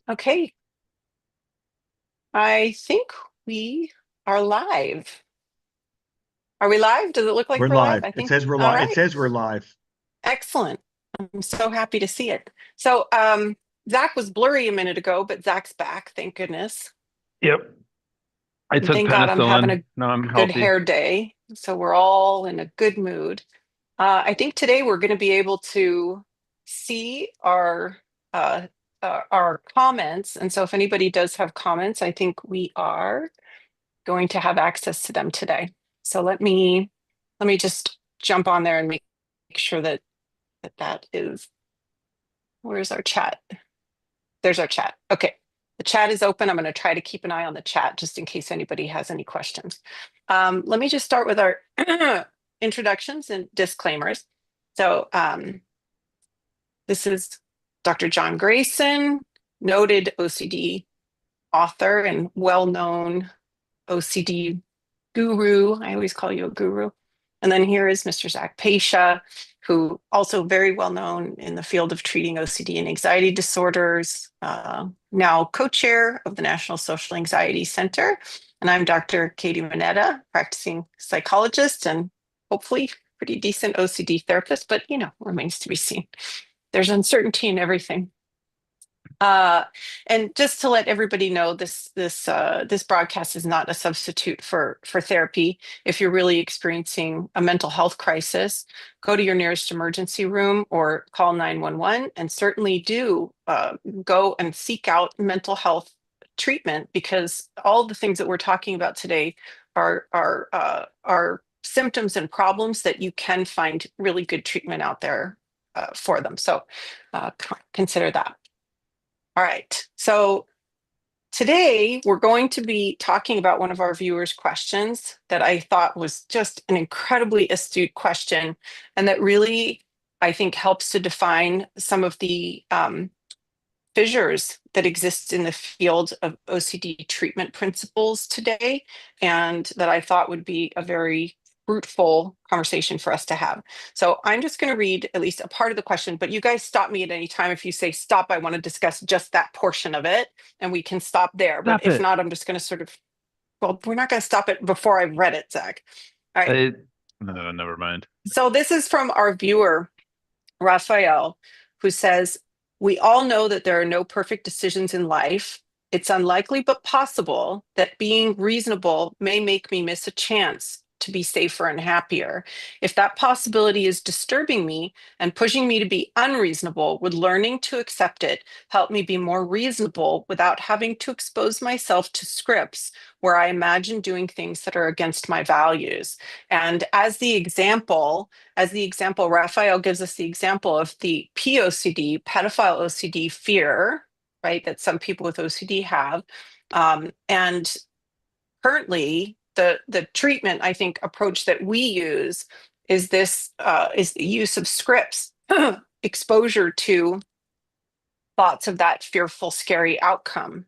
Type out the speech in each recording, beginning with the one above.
Okay, I think we are live. Are we live? Does it look like We're we're live? live. I It think. says we're All live. It right, says we're live. excellent. I'm so happy to see it. So, Zach was blurry a minute ago, but Zach's back, thank goodness. Yep. I And took thank God I'm having penicillin. a Now I'm good healthy. hair day. So we're all in a good mood. I think today we're going to be able to see uh, our comments. And so if anybody does have comments, I think we are going to have access to them today. So let me just jump on there and make sure that is, where's our chat? There's our chat. Okay. The chat is open. I'm going to try to keep an eye on the chat just in case anybody has any questions. Let me just start with our introductions and disclaimers. So this is Dr. Jon Grayson, noted OCD author and well-known OCD guru. I always call you a guru. And then here is Mr. Zach Pacha, who also very well known in the field of treating OCD and anxiety disorders, now co-chair of the National Social Anxiety Center. And I'm Dr. Katy Manetta, practicing psychologist and hopefully pretty decent OCD therapist, but remains to be seen. There's uncertainty in everything. Uh, and just to let everybody know, this broadcast is not a substitute for therapy. If you're really experiencing a mental health crisis, go to your nearest emergency room or call 911, and certainly do go and seek out mental health treatment, because all the things that we're talking about today are symptoms and problems that you can find really good treatment out there for them. So consider that. All right. So today we're going to be talking about one of our viewers' questions that I thought was just an incredibly astute question, and that really, I think, helps to define some of the fissures that exist in the field of OCD treatment principles today, and that I thought would be a very fruitful conversation for us to have. So I'm just going to read at least a part of the question, but you guys stop me at any time. If you say stop, I want to discuss just that portion of it, and we can stop there. But Stop if it. not, I'm just going to sort of, well, we're not going to stop it before I've read it, Zach. All right. I, no, never mind. So this is from our viewer, Raphael, who says, "We all know that there are no perfect decisions in life. It's unlikely but possible that being reasonable may make me miss a chance to be safer and happier. If that possibility is disturbing me and pushing me to be unreasonable, would learning to accept it help me be more reasonable without having to expose myself to scripts where I imagine doing things that are against my values?" And as the example, Raphael gives us the example of the POCD, pedophile OCD fear, right, that some people with OCD have. And currently, the treatment, I think, approach that we use is the use of scripts, exposure to thoughts of that fearful, scary outcome,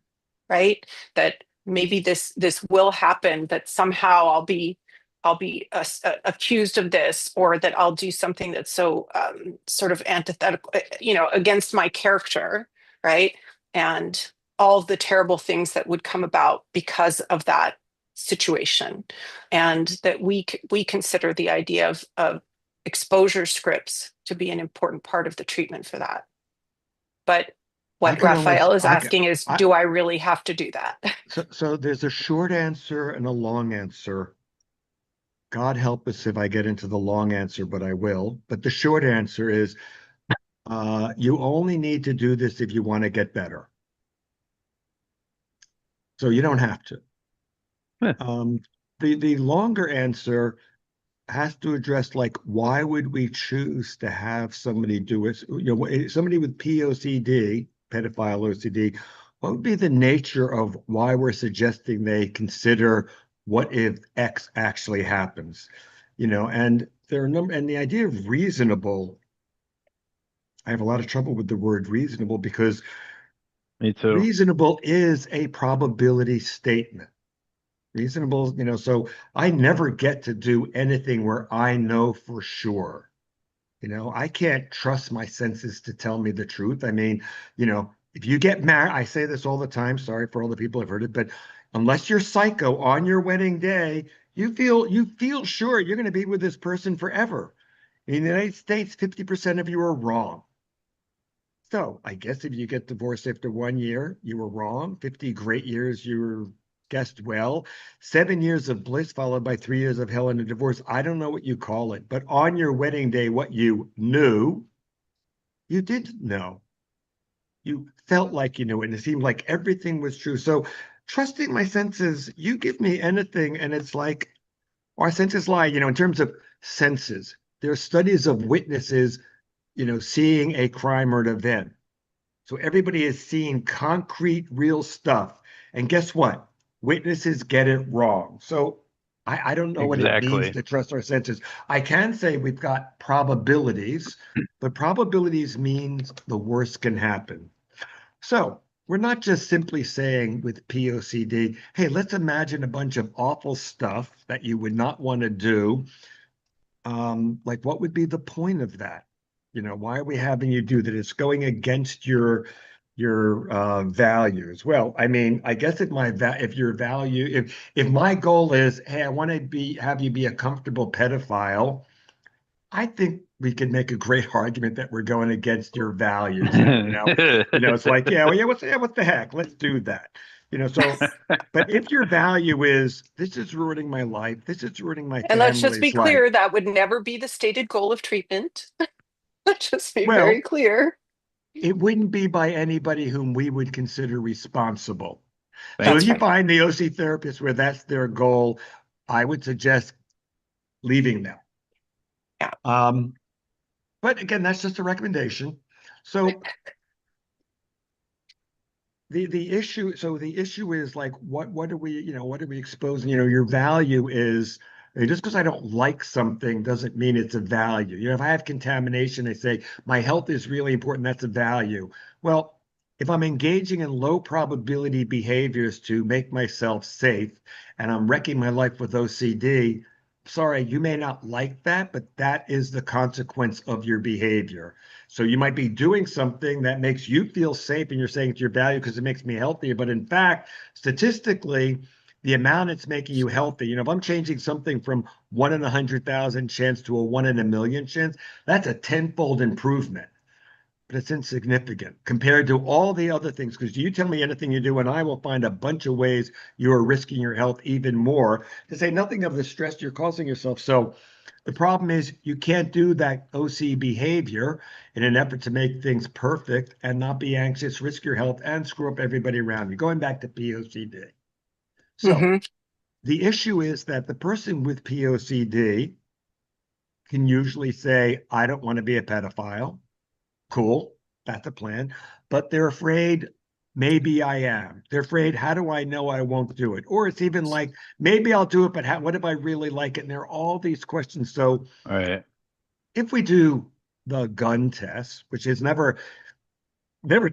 right? That maybe this will happen, that somehow I'll be accused of this, or that I'll do something that's so sort of antithetical, against my character, right? And all of the terrible things that would come about because of that situation, and that we consider the idea of exposure scripts to be an important part of the treatment for that. But I what can only, Raphael is I can, asking is, I, do I really have to do that? so there's a short answer and a long answer. God help us if I get into the long answer, but I will. But the short answer is, you only need to do this if you want to get better. So you don't have to. Huh. The longer answer has to address, like, why would we choose to have somebody do it? Somebody with POCD, pedophile OCD, what would be the nature of why we're suggesting they consider what if X actually happens? And there are and the idea of reasonable, I have a lot of trouble with the word reasonable, because Me too. reasonable is a probability statement. Reasonable, so I never get to do anything where I know for sure. I can't trust my senses to tell me the truth. I mean, if you get married, I say this all the time, sorry for all the people who've heard it, but unless you're psycho on your wedding day, you feel sure you're going to be with this person forever. In the United States, 50% of you are wrong. So I guess if you get divorced after 1 year, you were wrong. 50 great years, you were guessed well. 7 years of bliss followed by 3 years of hell and a divorce. I don't know what you call it, but on your wedding day, what you knew, you didn't know. You felt like you knew it, and it seemed like everything was true. So trusting my senses, you give me anything, and it's like our senses lie, in terms of senses. There are studies of witnesses, seeing a crime or an event. So everybody is seeing concrete, real stuff. And guess what? Witnesses get it wrong. So I don't know what it means Exactly. to trust our senses. I can say we've got probabilities, but probabilities means the worst can happen. So we're not just simply saying with POCD, hey, let's imagine a bunch of awful stuff that you would not want to do. Like, what would be the point of that? Why are we having you do that? It's going against your values. Well, I mean, I guess if your value, if my goal is, hey, I want to have you be a comfortable pedophile, I think we could make a great argument that we're going against your values then, it's like, yeah, well, yeah, what the heck? Let's do that. So, but if your value is, this is ruining my life, this is ruining my And let's just be family's life. clear, that would never be the stated goal of treatment. Let's just be very Well, clear. it wouldn't be by anybody whom we would consider responsible. So if Thank That's you you. right. find the OC therapist where that's their goal, I would suggest leaving them. Yeah. Um, but again, that's just a recommendation. So the issue is like what are we exposing? Your value is, just because I don't like something doesn't mean it's a value. If I have contamination, I say my health is really important, that's a value. Well, if I'm engaging in low probability behaviors to make myself safe and I'm wrecking my life with OCD, sorry, you may not like that, but that is the consequence of your behavior. So you might be doing something that makes you feel safe and you're saying it's your value because it makes me healthier. But in fact, statistically, the amount it's making you healthy, if I'm changing something from 1 in 100,000 chance to a 1 in 1 million chance, that's a tenfold improvement. But it's insignificant compared to all the other things. Because you tell me anything you do, and I will find a bunch of ways you are risking your health even more, to say nothing of the stress you're causing yourself. So the problem is you can't do that OC behavior in an effort to make things perfect and not be anxious, risk your health, and screw up everybody around you. Going back to POCD. So Hmm. the issue is that the person with POCD can usually say, I don't want to be a pedophile. Cool, that's a plan. But they're afraid, maybe I am. They're afraid, how do I know I won't do it? Or it's even like, maybe I'll do it, but what if I really like it? And there are all these questions. So All right. if we do the gun test, which is never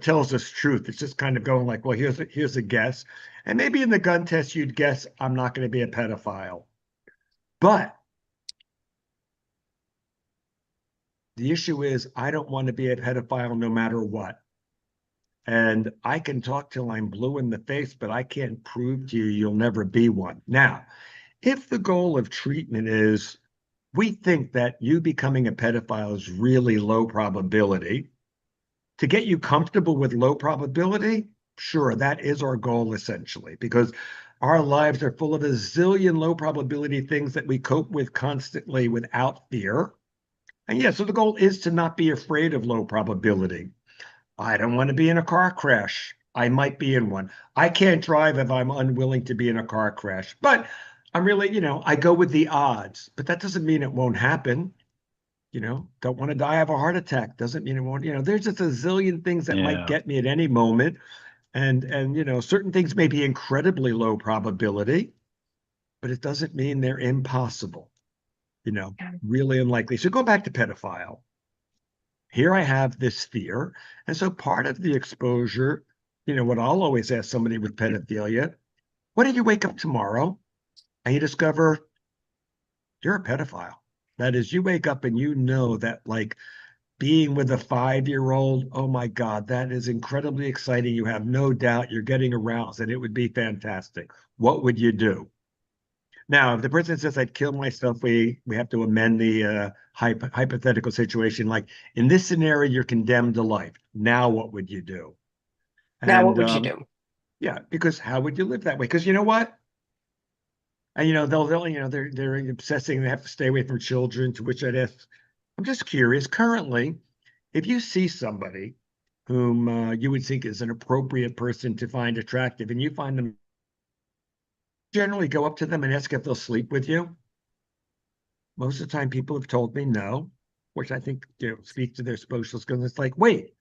tells us truth, it's just kind of going like, well, here's a guess. And maybe in the gun test, you'd guess I'm not going to be a pedophile. But the issue is, I don't want to be a pedophile no matter what. And I can talk till I'm blue in the face, but I can't prove to you you'll never be one. Now, if the goal of treatment is we think that you becoming a pedophile is really low probability, to get you comfortable with low probability, sure, that is our goal essentially, because our lives are full of a zillion low probability things that we cope with constantly without fear. And yeah, so the goal is to not be afraid of low probability. I don't want to be in a car crash. I might be in one. I can't drive if I'm unwilling to be in a car crash. But I'm really, I go with the odds. But that doesn't mean it won't happen. Don't want to die of a heart attack. Doesn't mean it won't, there's just a zillion things that might Yeah. get me at any moment. And certain things may be incredibly low probability, but it doesn't mean they're impossible, you know, really unlikely. So go back to pedophile. Here I have this fear. And so part of the exposure, what I'll always ask somebody with pedophilia, what if you wake up tomorrow and you discover you're a pedophile? That is, you wake up and you know that, like, being with a 5-year-old, oh my God, that is incredibly exciting. You have no doubt you're getting aroused and it would be fantastic. What would you do? Now, if the person says I'd kill myself, we have to amend the hypothetical situation. Like in this scenario, you're condemned to life. Now, what would you do? Now, what And would you do? yeah, because how would you live that way? Because you know what? And they'll they're obsessing. They have to stay away from children. To which I'd ask, I'm just curious. Currently, if you see somebody whom you would think is an appropriate person to find attractive, and you find them, generally go up to them and ask if they'll sleep with you. Most of the time, people have told me no, which I think speaks to their social skills. It's like, wait,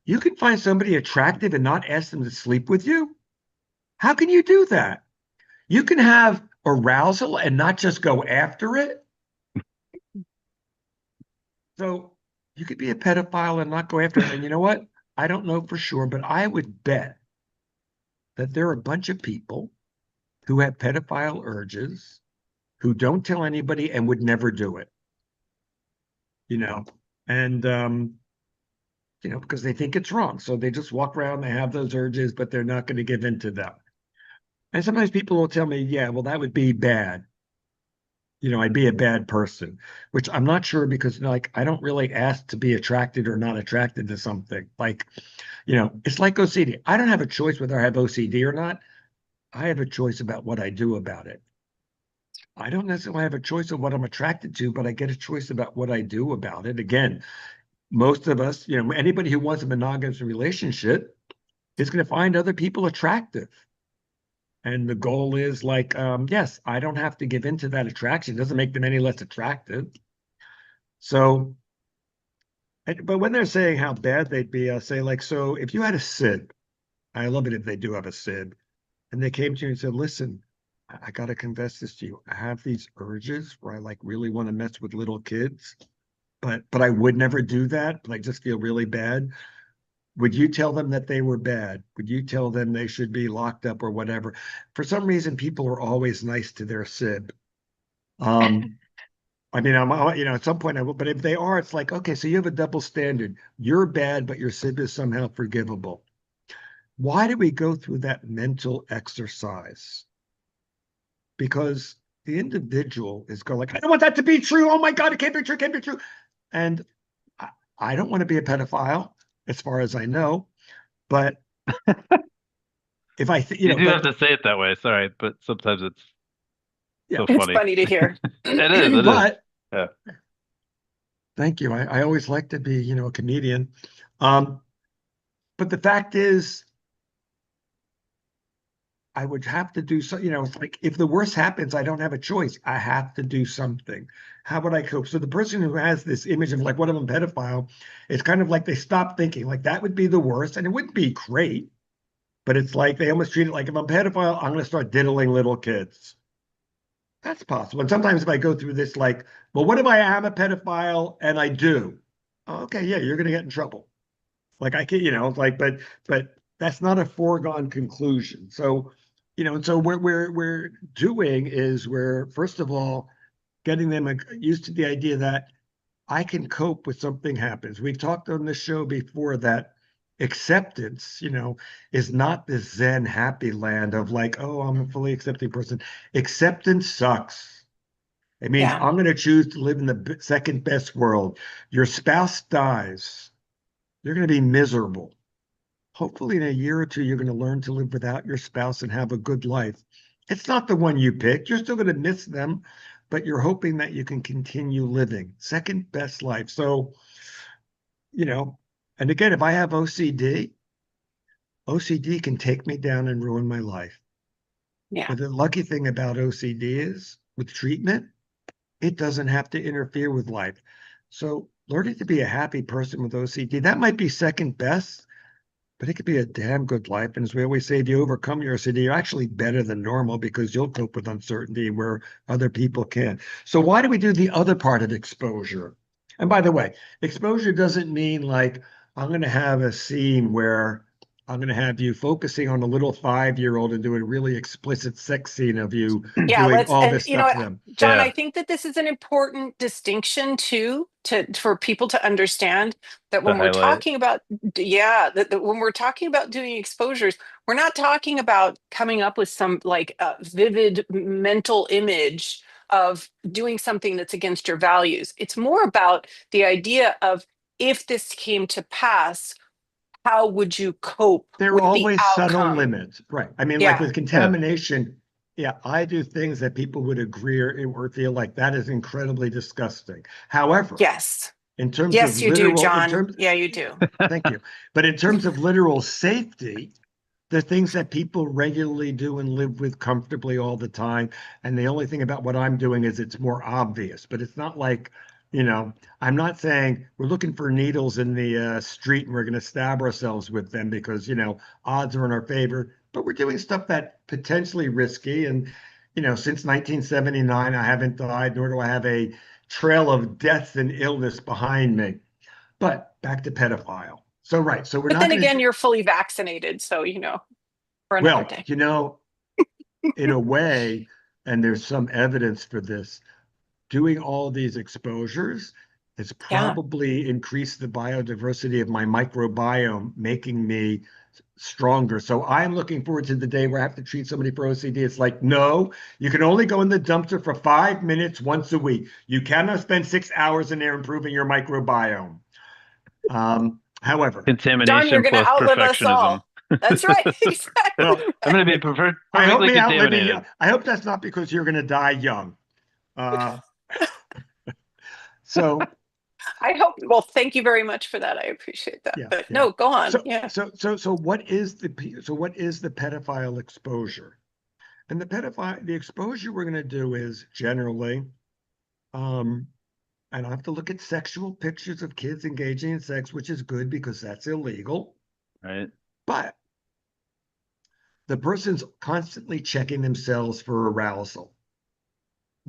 you can find somebody attractive and not ask them to sleep with you? How can you do that? You can have arousal and not just go after it. So you could be a pedophile and not go after it. And you know what? I don't know for sure, but I would bet that there are a bunch of people who have pedophile urges who don't tell anybody and would never do it. And because they think it's wrong. So they just walk around, they have those urges, but they're not going to give in to them. And sometimes people will tell me, yeah, well, that would be bad. I'd be a bad person, which I'm not sure because like I don't really ask to be attracted or not attracted to something. Like, it's like OCD. I don't have a choice whether I have OCD or not. I have a choice about what I do about it. I don't necessarily have a choice of what I'm attracted to, but I get a choice about what I do about it. Again, most of us, anybody who wants a monogamous relationship is going to find other people attractive. And the goal is like, yes, I don't have to give into that attraction. It doesn't make them any less attractive. So, but when they're saying how bad they'd be, I'll say like, so if you had a SIB, I love it if they do have a SIB, and they came to you and said, listen, I got to confess this to you. I have these urges where I like really want to mess with little kids, but I would never do that. But I just feel really bad. Would you tell them that they were bad? Would you tell them they should be locked up or whatever? For some reason, people are always nice to their SIB. I mean, at some point I will, but if they are, it's like, okay, so you have a double standard. You're bad, but your SIB is somehow forgivable. Why do we go through that mental exercise? Because the individual is going like, I don't want that to be true. Oh my God, it can't be true, it can't be true. And I don't want to be a pedophile, as far as I know. But if I, You do have to say it that way. Sorry, but sometimes it's yeah, so It's funny. funny to hear. It is. It is. but Yeah. thank you. I always like to be, a comedian. But the fact is, I would have to do so, it's like if the worst happens, I don't have a choice. I have to do something. How would I cope? So the person who has this image of like, what am I, a pedophile? It's kind of like they stop thinking like that would be the worst. And it wouldn't be great, but it's like they almost treat it like if I'm a pedophile, I'm going to start diddling little kids. That's possible. And sometimes if I go through this, like, well, what if I am a pedophile and I do? Oh, okay, yeah, you're going to get in trouble. Like I can, like, but that's not a foregone conclusion. So, and so what we're doing is we're first of all getting them used to the idea that I can cope with something happens. We've talked on this show before that acceptance, is not this Zen happy land of like, oh, I'm a fully accepting person. Acceptance sucks. It means Yeah. I'm going to choose to live in the second best world. Your spouse dies. You're going to be miserable. Hopefully, in a year or two, you're going to learn to live without your spouse and have a good life. It's not the one you picked. You're still going to miss them, but you're hoping that you can continue living. Second best life. So, and again, if I have OCD, OCD can take me down and ruin my life. Yeah. But the lucky thing about OCD is with treatment, it doesn't have to interfere with life. So, learning to be a happy person with OCD, that might be second best, but it could be a damn good life. And as we always say, if you overcome your OCD, you're actually better than normal because you'll cope with uncertainty where other people can't. So why do we do the other part of exposure? And by the way, exposure doesn't mean like I'm going to have a scene where I'm going to have you focusing on a little 5-year-old and doing a really explicit sex scene of you Yeah, doing let's, all and this stuff to them. John, I Yeah. think that this is an important distinction too, for people to understand that The when we're highlight. talking about, yeah, that when we're talking about doing exposures, we're not talking about coming up with some like vivid mental image of doing something that's against your values. It's more about the idea of, if this came to pass, how would you cope There are with the always subtle outcome? limits, right? I mean, like Yeah. with contamination, yeah, I do things that people would agree or feel like that is incredibly disgusting. However, Yes. in terms of Yes, you do, literal, in John. terms, Yeah, you do. thank you. But in terms of literal safety, the things that people regularly do and live with comfortably all the time. And the only thing about what I'm doing is it's more obvious, but it's not like, I'm not saying we're looking for needles in the street and we're going to stab ourselves with them because, odds are in our favor. But we're doing stuff that potentially risky. And, since 1979, I haven't died, nor do I have a trail of death and illness behind me. But back to pedophile. So, right. So we're But not then going to again, do, you're fully vaccinated, so for another well, day. in a way, and there's some evidence for this, doing all these exposures has Yeah. probably increased the biodiversity of my microbiome, making me stronger. So I'm looking forward to the day where I have to treat somebody for OCD. It's like, no, you can only go in the dumpster for 5 minutes once a week. You cannot spend 6 hours in there improving your microbiome. However, John, you're Contamination going to plus outlive us perfectionism. all. That's right. Exactly well, I'm going to be right. I hope perfectly me outliving you. contaminated. I hope that's not because you're going to die young. Uh, so I hope. Well, thank you very much for that. I appreciate that. yeah, But yeah. no, go on. So Yeah. so what is the pedophile exposure? And the exposure we're going to do is generally, um, and I have to look at sexual pictures of kids engaging in sex, which is good because that's illegal. Right. But the person's constantly checking themselves for arousal.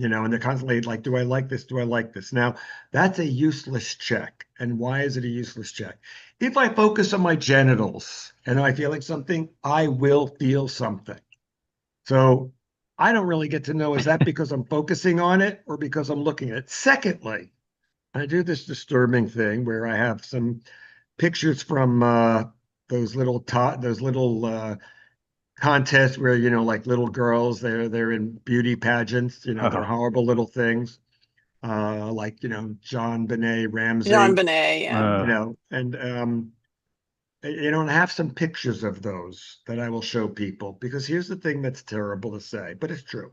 And they're constantly like, do I like this? Do I like this? Now, that's a useless check. And why is it a useless check? If I focus on my genitals and I feel like something, I will feel something. So I don't really get to know, is that because I'm focusing on it or because I'm looking at it? Secondly, I do this disturbing thing where I have some pictures from those little contests where like little girls, they're in beauty pageants, they're Uh-huh. horrible little things, like John Benet Jean Ramsey, Benet. Yeah. Uh, and I have some pictures of those that I will show people because here's the thing that's terrible to say, but it's true.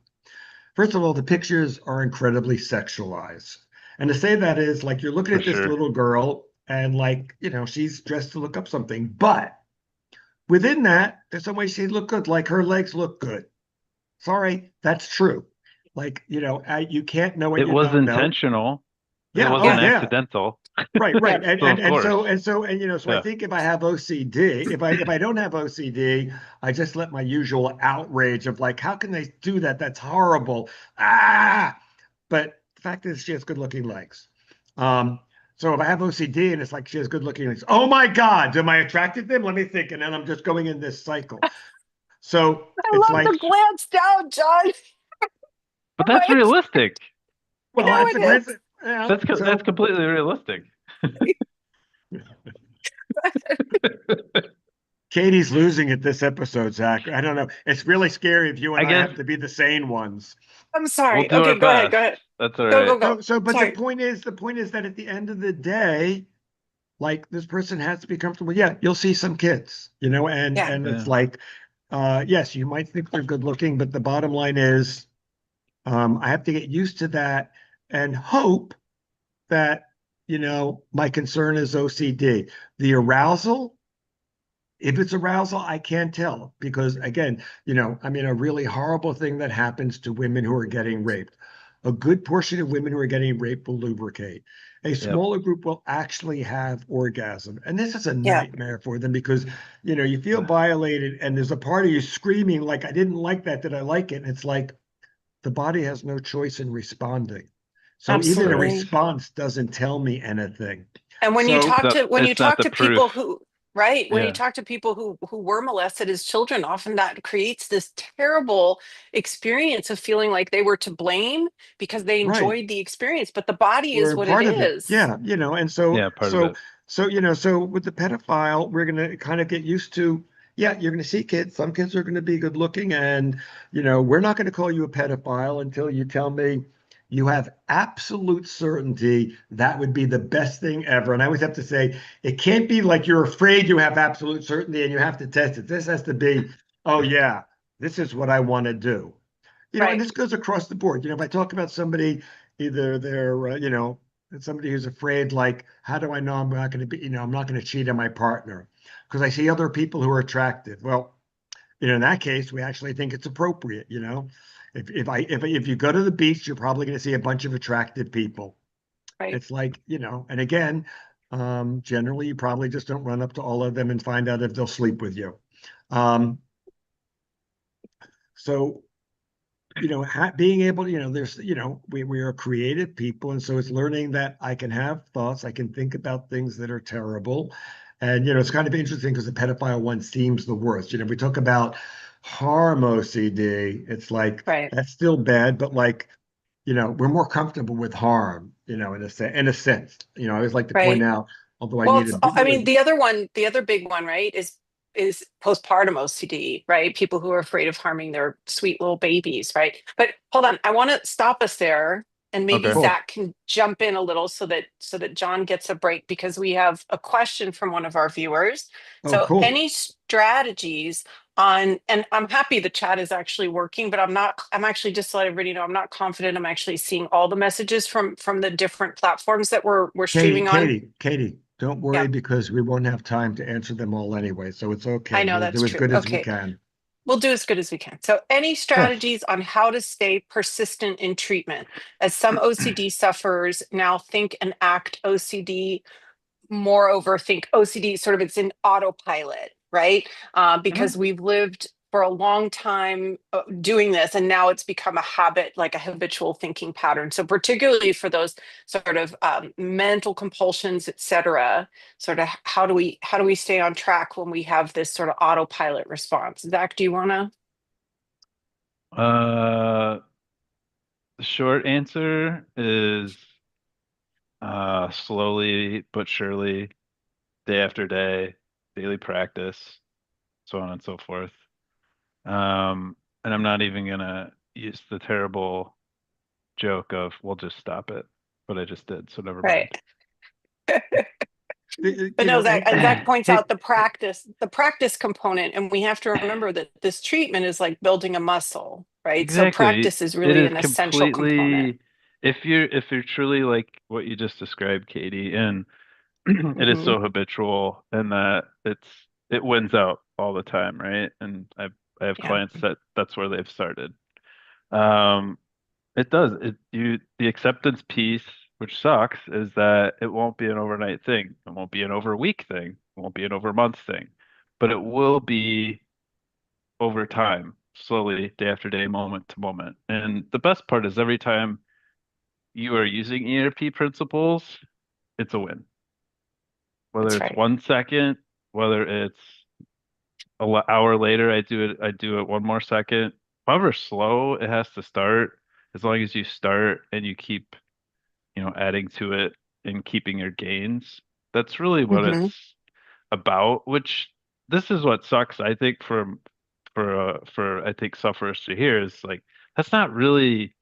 First of all, the pictures are incredibly sexualized, and to say that is like you're looking for at this sure. little girl and like she's dressed to look up something, but within that, there's some way she look good, like her legs look good. Sorry, that's true. Like, you can't know what It you was don't know. intentional. It Yeah, oh wasn't Yeah. yeah. accidental. Right, Yeah. right. And So and of and course. so and so and so I Yeah. think if I have OCD, if I don't have OCD, I just let my usual outrage of like, how can they do that? That's horrible. Ah, but the fact is she has good looking legs. Um, so if I have OCD and it's like she has good looking legs, oh my God, am I attracted to them? Let me think. And then I'm just going in this cycle. So I it's love like, the glance down, John. But Right. that's realistic. I well, know that's a it great, is. That's so completely realistic. Katie's losing it this episode, Zach. I don't know. It's really scary if you I and I guess have to be the sane ones. I'm we'll sorry. do our Okay, go ahead. Go best. ahead. That's all Go, right. go, go. But Sorry. the point is that at the end of the day, like this person has to be comfortable. Yeah, you'll see some kids, Yeah. and it's Yeah. like, yes, you might think they're good looking, but the bottom line is, I have to get used to that and hope that, my concern is OCD. The arousal, if it's arousal, I can't tell because again, a really horrible thing that happens to women who are getting raped. A good portion of women who are getting raped will lubricate. A Yep. smaller group will actually have orgasm. And this is a Yeah. nightmare for them because, you feel violated and there's a part of you screaming like, I didn't like that. Did I like it? And it's like the body has no choice in responding. So even a Right. Absolutely. response doesn't tell me anything. And when you So talk to It's not the people proof. who Right. When you Yeah. talk to people who were molested as children, often that creates this terrible experience of feeling like they were to blame because they Right. enjoyed the experience, but the body is We're what it part of it. is. Yeah, and so Yeah, part of so it. so so with the pedophile, we're gonna kind of get used to, yeah, you're gonna see kids. Some kids are gonna be good looking, and we're not gonna call you a pedophile until you tell me you have absolute certainty that would be the best thing ever. And I always have to say, it can't be like you're afraid you have absolute certainty and you have to test it. This has to be, oh yeah, this is what I want to do. And Right. this goes across the board. If I talk about somebody, either they're, somebody who's afraid, like, how do I know I'm not going to be, I'm not going to cheat on my partner because I see other people who are attractive. Well, in that case, we actually think it's appropriate. If you go to the beach, you're probably going to see a bunch of attractive people. Right. It's like, and again, generally, you probably just don't run up to all of them and find out if they'll sleep with you. Um, so being able to, there's, we are creative people. And so it's learning that I can have thoughts, I can think about things that are terrible. And, it's kind of interesting because the pedophile one seems the worst. We talk about harm OCD. It's like, Right. that's still bad, but like, we're more comfortable with harm, in a sense. I always like to point Right. out, although I Well, need a it's, I bigger, mean, the other one, the other big one, right, is postpartum OCD, right? People who are afraid of harming their sweet little babies, right? But hold on, I want to stop us there, and maybe Okay. cool. Zach can jump in a little so that John gets a break because we have a question from one of our viewers. Oh, So, cool. any strategies on, and I'm happy the chat is actually working, but I'm actually, just to let everybody know, I'm not confident I'm actually seeing all the messages from the different platforms that we're Katie, streaming on. Katie, don't worry Yeah. because we won't have time to answer them all anyway. So it's I okay. know We'll that's do as true. good as we Okay. can. We'll do as good as we can. So, any Sure. strategies on how to stay persistent in treatment? As some OCD sufferers now think and act OCD, moreover, think OCD sort of it's in autopilot, right? Because Mhm. we've lived for a long time doing this, and now it's become a habit, like a habitual thinking pattern. So, particularly for those sort of mental compulsions, et cetera, sort of how do we stay on track when we have this sort of autopilot response? Zach, do you want to? Uh, the short answer is slowly but surely, day after day, daily practice, so on and so forth. And I'm not even gonna use the terrible joke of we'll just stop it, but I just did, so never Right. mind. But no, Zach, and Zach points Hey, out the practice component, and we have to remember that this treatment is like building a muscle, right? So exactly. practice is It really is an essential component. completely if you're truly like what you just described, Katie, and it is Hmm. so habitual and that it wins out all the time, right? And I have Yeah. clients that that's where they've started. Um, it does. The acceptance piece, which sucks, is that it won't be an overnight thing. It won't be an over week thing. It won't be an over month thing, but it will be over time, slowly, day after day, moment to moment. And the best part is every time you are using ERP principles, it's a win. Whether That's it's right. 1 second, whether it's hour later, I do it one more second. However slow it has to start, as long as you start and you keep, adding to it and keeping your gains. That's really what Hmm. it's about, which this is what sucks, I think, for I think sufferers to hear is like that's not really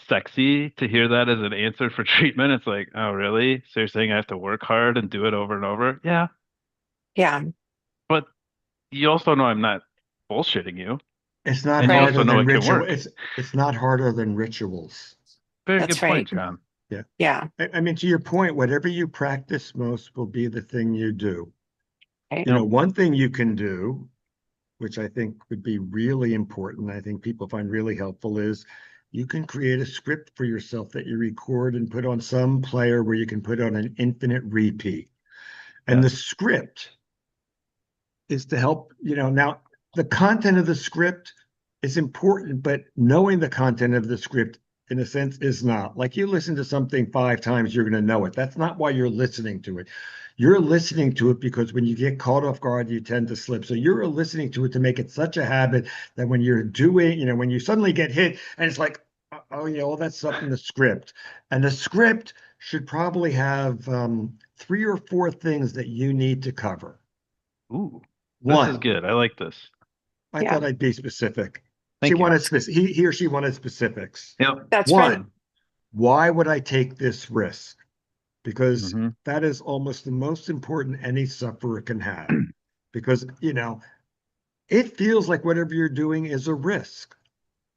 sexy to hear that as an answer for treatment. It's like, oh, really? So you're saying I have to work hard and do it over and over? Yeah, Yeah. but you also know I'm not bullshitting you, It's not and you Right. also harder know than it can ritual. work. It's not harder than rituals. Very That's good point, right. John. Yeah. Yeah. I mean, to your point, whatever you practice most will be the thing you do. Right. Yep. One thing you can do, which I think would be really important, I think people find really helpful, is you can create a script for yourself that you record and put on some player where you can put on an infinite repeat. And the Yes. script is to help, now the content of the script is important, but knowing the content of the script in a sense, is not. Like you listen to something 5 times, you're going to know it. That's not why you're listening to it. You're listening to it because when you get caught off guard, you tend to slip. So you're listening to it to make it such a habit that when you're doing, when you suddenly get hit and it's like, oh, yeah, all that stuff in the script. And the script should probably have 3 or 4 things that you need to cover. Ooh, this is One, good. I like this. I Yeah, thought I'd be specific. She Thank you. wanted he or she wanted specifics. Yep. that's great. One, why would I take this risk? Because Hmm. that is almost the most important any sufferer can have. Because, it feels like whatever you're doing is a risk.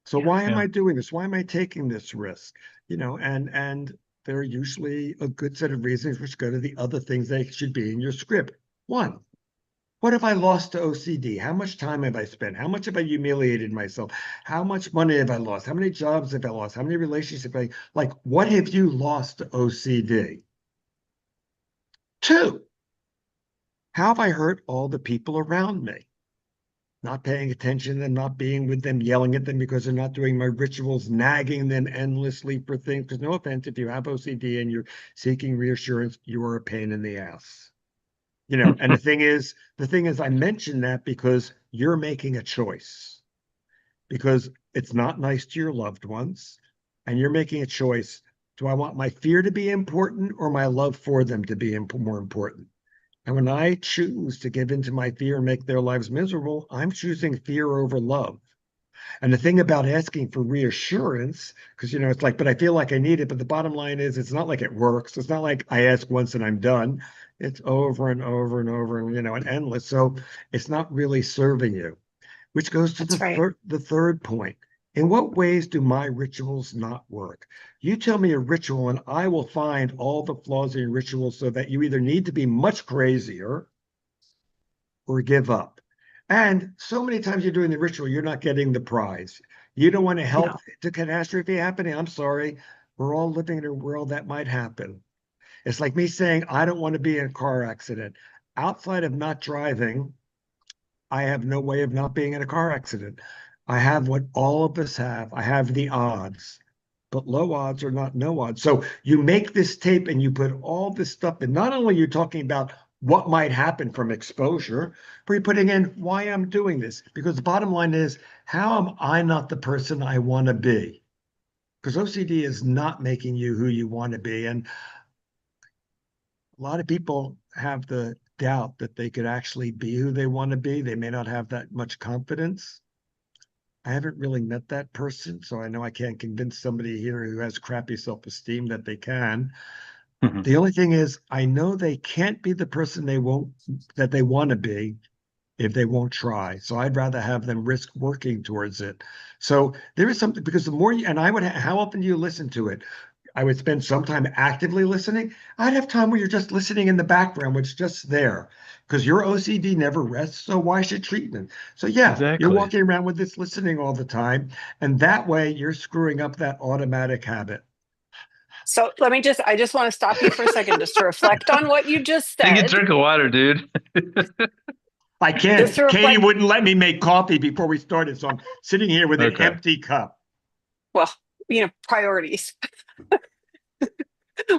So Yeah, why am Yeah. I doing this? Why am I taking this risk? And there are usually a good set of reasons which go to the other things that should be in your script. One, what have I lost to OCD? How much time have I spent? How much have I humiliated myself? How much money have I lost? How many jobs have I lost? How many relationships have I, like, what have you lost to OCD? Two, how have I hurt all the people around me? Not paying attention and not being with them, yelling at them because they're not doing my rituals, nagging them endlessly for things. Because no offense, if you have OCD and you're seeking reassurance, you are a pain in the ass. And the thing is, I mention that because you're making a choice, because it's not nice to your loved ones, and you're making a choice. Do I want my fear to be important or my love for them to be more important? And when I choose to give into my fear and make their lives miserable, I'm choosing fear over love. And the thing about asking for reassurance, because it's like, but I feel like I need it. But the bottom line is, it's not like it works. It's not like I ask once and I'm done. It's over and over and over and endless. So it's not really serving you, which goes to that's right. the third point. In what ways do my rituals not work? You tell me a ritual, and I will find all the flaws in your ritual so that you either need to be much crazier or give up. And so many times you're doing the ritual, you're not getting the prize. You don't want to help No, the catastrophe happening. I'm sorry. We're all living in a world that might happen. It's like me saying, I don't want to be in a car accident. Outside of not driving, I have no way of not being in a car accident. I have what all of us have. I have the odds, but low odds are not no odds. So you make this tape and you put all this stuff in. Not only you're talking about what might happen from exposure, but you're putting in why I'm doing this. Because the bottom line is, how am I not the person I want to be? Because OCD is not making you who you want to be. And a lot of people have the doubt that they could actually be who they want to be. They may not have that much confidence. I haven't really met that person, so I know I can't convince somebody here who has crappy self-esteem that they can. Mhm. The only thing is, I know they can't be the person they want to be if they won't try. So I'd rather have them risk working towards it. So there is something, because the more you, and I would, how often do you listen to it? I would spend some time actively listening. I'd have time where you're just listening in the background, which is just there, because your OCD never rests. So why should treatment? So yeah, you're Exactly. walking around with this listening all the time, and that way you're screwing up that automatic habit. So I just want to stop you for a second just to reflect on what you just Take a said. drink of water, dude. I Just can't. to Katie reflect, wouldn't let me make coffee before we started, so I'm sitting here with an Okay. empty cup. well, priorities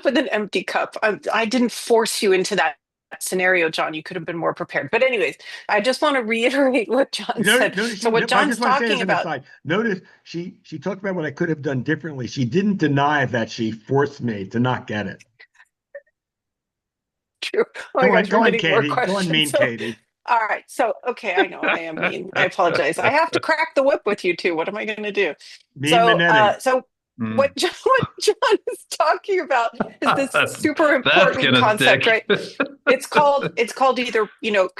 with an empty cup. I didn't force you into that scenario, John. You could have been more prepared. But anyways, I just want to reiterate what John Notice, said. notice So she. what I John's just want to say as talking an about, aside. Notice she talked about what I could have done differently. She didn't deny that she forced me to not get it. true. Oh my gosh, we're Go on, getting more Katie. Go on, questions. mean So Katie. all right. So okay, I know I am mean. I apologize. I have to crack the whip with you too. What am I going to do? Mean Manetti. So Mm. What John is talking about is this super That's important gonna concept, stick. right? It's called either,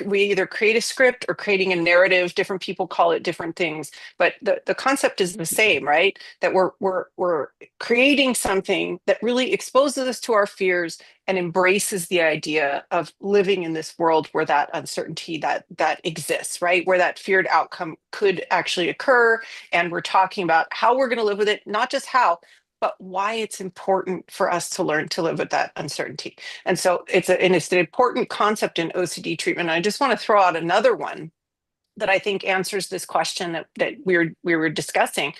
we either create a script or creating a narrative. Different people call it different things, but the concept is the same, right? That we're creating something that really exposes us to our fears and embraces the idea of living in this world where that uncertainty that exists, right? Where that feared outcome could actually occur. And we're talking about how we're going to live with it, not just how, but why it's important for us to learn to live with that uncertainty. And so it's an important concept in OCD treatment. And I just want to throw out another one that I think answers this question that we were discussing.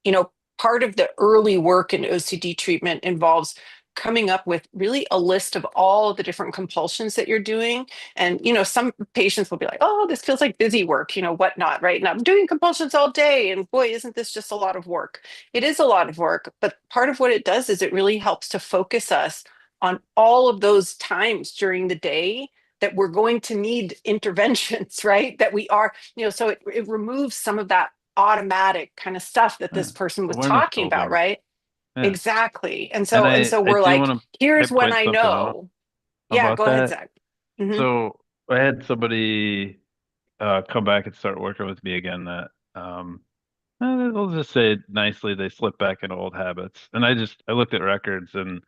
You know, part of the early work in OCD treatment involves coming up with really a list of all the different compulsions that you're doing. And, some patients will be like, oh, this feels like busy work, whatnot, right? And I'm doing compulsions all day. And boy, isn't this just a lot of work? It is a lot of work. But part of what it does is it really helps to focus us on all of those times during the day that we're going to need interventions, right? That we are, so it removes some of that automatic kind of stuff that Yeah. this person was Awareness talking about, building. right? Yeah. Exactly. And And so I we're do like, want to here's when point I something out know. Yeah, about go ahead, that. Zach. Hmm. So I had somebody come back and start working with me again that we'll just say nicely they slip back into old habits. And I looked at records and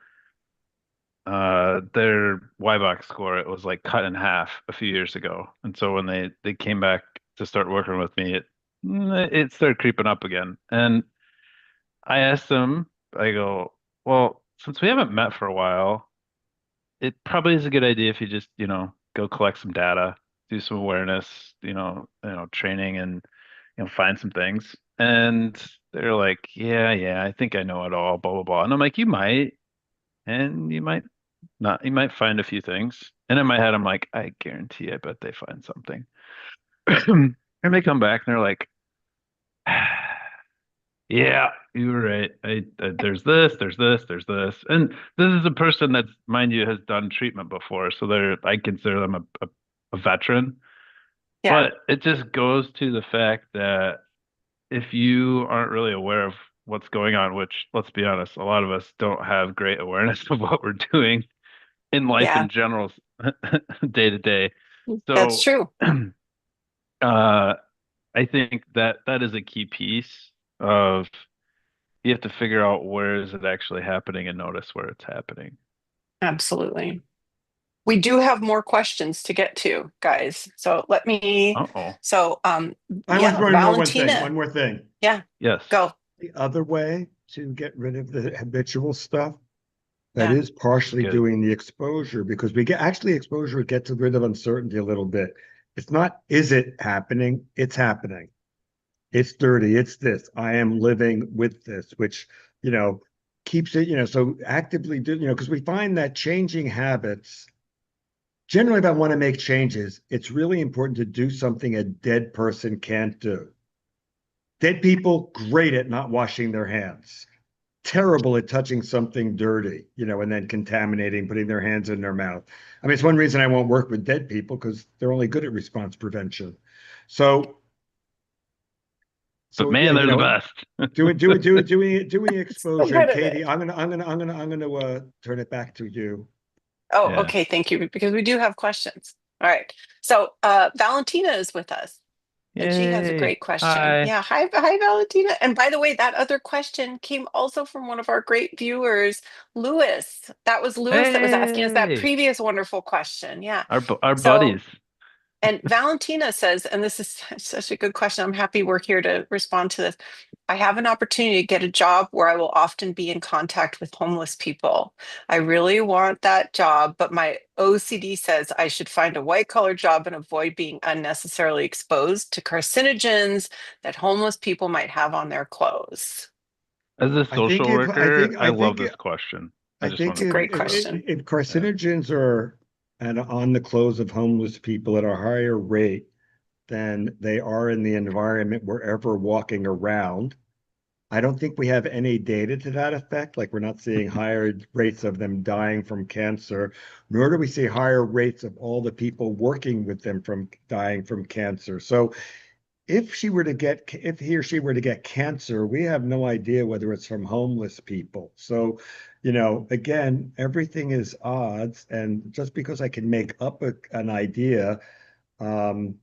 their Y-box score, it was like cut in half a few years ago. And so when they came back to start working with me, it started creeping up again. And I asked them, I go, well, since we haven't met for a while, it probably is a good idea if you just, go collect some data, do some awareness, training and, find some things. And they're like, yeah, I think I know it all, blah, blah, blah. And I'm like, you might, and you might not, you might find a few things. And in my head, I'm like, I guarantee, I bet they find something. And they come back and they're like, yeah, you were right. There's this, there's this, there's this, and this is a person that's, mind you, has done treatment before, so I consider them a veteran. Yeah, But it just goes to the fact that if you aren't really aware of what's going on, which let's be honest, a lot of us don't have great awareness of what we're doing in life yeah, in general, day to day. that's So, true. uh, I think that is a key piece of you have to figure out where is it actually happening and notice where it's happening. Absolutely. We do have more questions to get to, guys. So Uh-oh. I want yeah, one more one thing. Valentina. One more thing. Yeah, Yes. go. The other way to get rid of the habitual stuff, that Yeah, is partially Good. doing the exposure because we get actually exposure gets rid of uncertainty a little bit. It's not, is it happening? It's happening. It's dirty. It's this. I am living with this, which, you know, keeps it, so actively do, because we find that changing habits, generally, if I want to make changes, it's really important to do something a dead person can't do. Dead people, great at not washing their hands, terrible at touching something dirty, and then contaminating, putting their hands in their mouth. I mean, it's one reason I won't work with dead people because they're only good at response prevention. So, But so yeah, man, they're the best. doing it's so exposure. good And at Katie, it. I'm gonna turn it back to you. Oh, Yeah. okay, thank you, because we do have questions. All right. So Valentina is with us. And she has a Yay. great question. Hi. Yeah, hi, Valentina. And by the way, that other question came also from one of our great viewers, Lewis. That was Lewis that was asking us that Hey. previous wonderful question. Yeah. Our So buddies. and Valentina says, and this is such a good question. I'm happy we're here to respond to this. I have an opportunity to get a job where I will often be in contact with homeless people. I really want that job, but my OCD says I should find a white collar job and avoid being unnecessarily exposed to carcinogens that homeless people might have on their clothes. As a I think social if I worker, think I I love think this question. I I just think want to It's a if put great this out. question. Yeah. carcinogens are and on the clothes of homeless people at a higher rate than they are in the environment wherever walking around. I don't think we have any data to that effect. Like we're not seeing higher rates of them dying from cancer, nor do we see higher rates of all the people working with them from dying from cancer. So if he or she were to get cancer, we have no idea whether it's from homeless people. So, again, everything is odds. And just because I can make up an idea, um,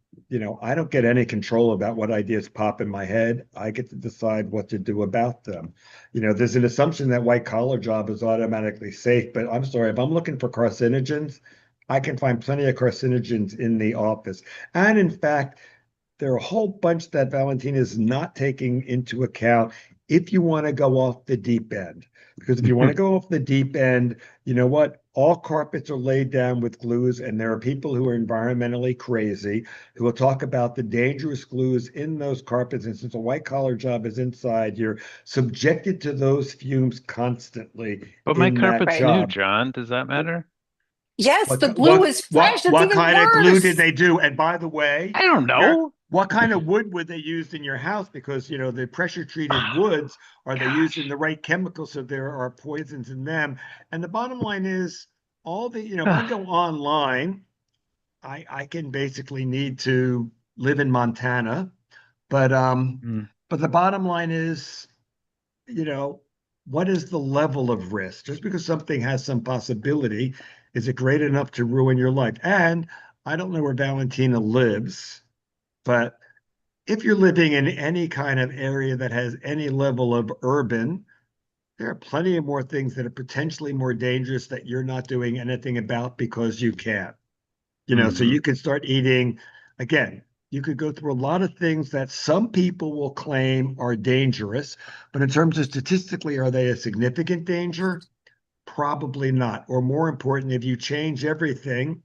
I don't get any control about what ideas pop in my head. I get to decide what to do about them. There's an assumption that white collar job is automatically safe, but I'm sorry, if I'm looking for carcinogens, I can find plenty of carcinogens in the office. And in fact, there are a whole bunch that Valentina is not taking into account if you want to go off the deep end. Because if you want to go off the deep end, you know what? all carpets are laid down with glues, and there are people who are environmentally crazy who will talk about the dangerous glues in those carpets. And since a white collar job is inside, you're subjected to those fumes constantly But my in that carpet's Right. new, job. John. Does that matter? Yes, What the glue is fresh. That's what even kind of glue did worse. they do? And by the way, I don't where know. what kind of wood would they use in your house? Because the pressure treated woods, are they using Gosh. the right chemicals so there are poisons in them? And the bottom line is if I go online, I can basically need to live in Montana, but Mm, the bottom line is you know, what is the level of risk? Just because something has some possibility, is it great enough to ruin your life? And I don't know where Valentina lives, but if you're living in any kind of area that has any level of urban, there are plenty of more things that are potentially more dangerous that you're not doing anything about because you can't. So hmm you can start eating again. You could go through a lot of things that some people will claim are dangerous, but in terms of statistically, are they a significant danger? Probably not. Or more important, if you change everything,